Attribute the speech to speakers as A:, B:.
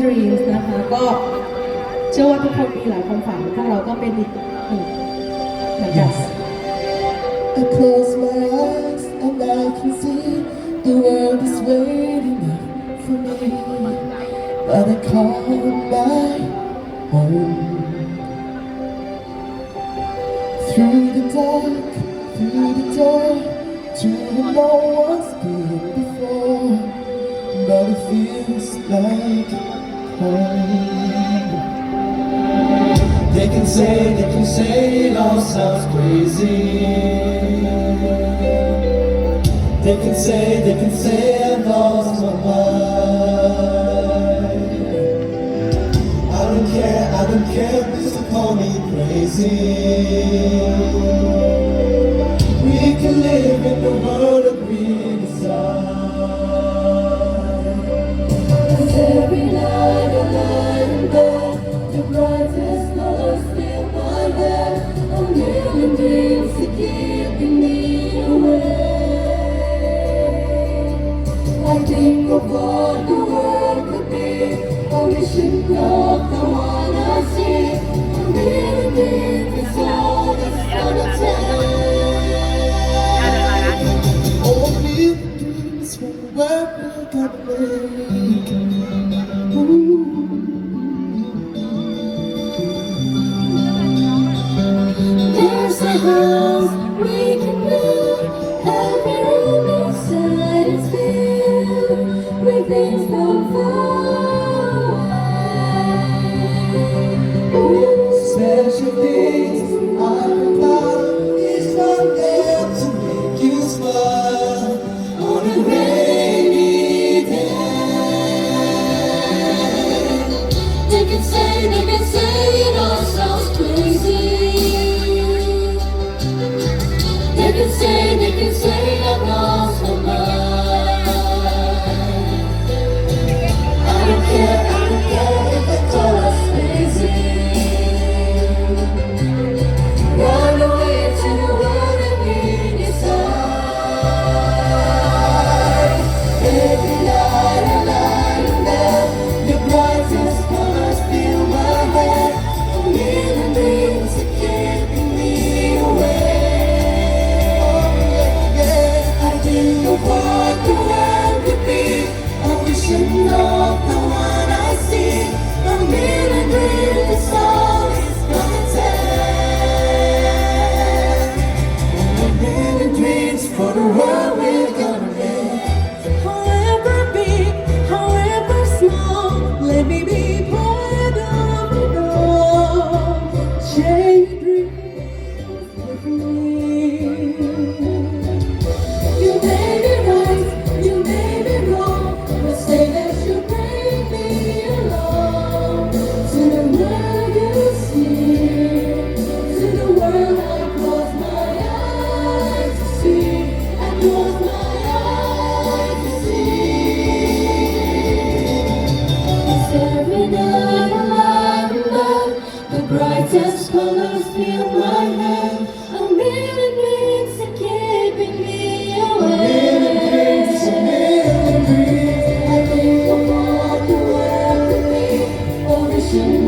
A: Dreams นะคะก็เชื่อว่าทุกคนมีหลายความฝันพวกเราก็เป็นอีกหนึ่งเหมือนกัน
B: I close my eyes and I can see the world is waiting for me, but I call my home. Through the dark, through the door, to where no one's been before, but it feels like home. They can say it all sounds crazy. They can say I've lost my mind. I don't care, please don't call me crazy. We can live in the world that we decide. 'Cause every night I lie in bed, the brightest colors fill my head. A million dreams are keeping me awake. I think of what the world could be. I wish it not the one I see. A million dreams is all that's gonna take. Oh, a million dreams from where we got make. There's a house we can build. Every room inside is filled with things from far away. Special things I've got is not there to make you smile on a rainy day. They can say it all sounds crazy. They can say I've lost my mind. I don't care if they call us crazy. Run away to the world that we decide. Every night I lie in bed, the brightest colors fill my head. A million dreams are keeping me awake. I think of what the world could be. I wish it not the one I see. A million dreams is all it's gonna take. A million dreams for the world we're gonna make.
C: However big, however small, let me be part of it all. Share your dreams with me. You may be right, you may be wrong, but say that you bring me along to the world you see, to the world I close my eyes to see, I close my eyes to see. 'Cause every night I lie in bed, the brightest colors fill my head. A million dreams are keeping me awake.
B: A million dreams.
C: I think of what the world could be. Oh, wishing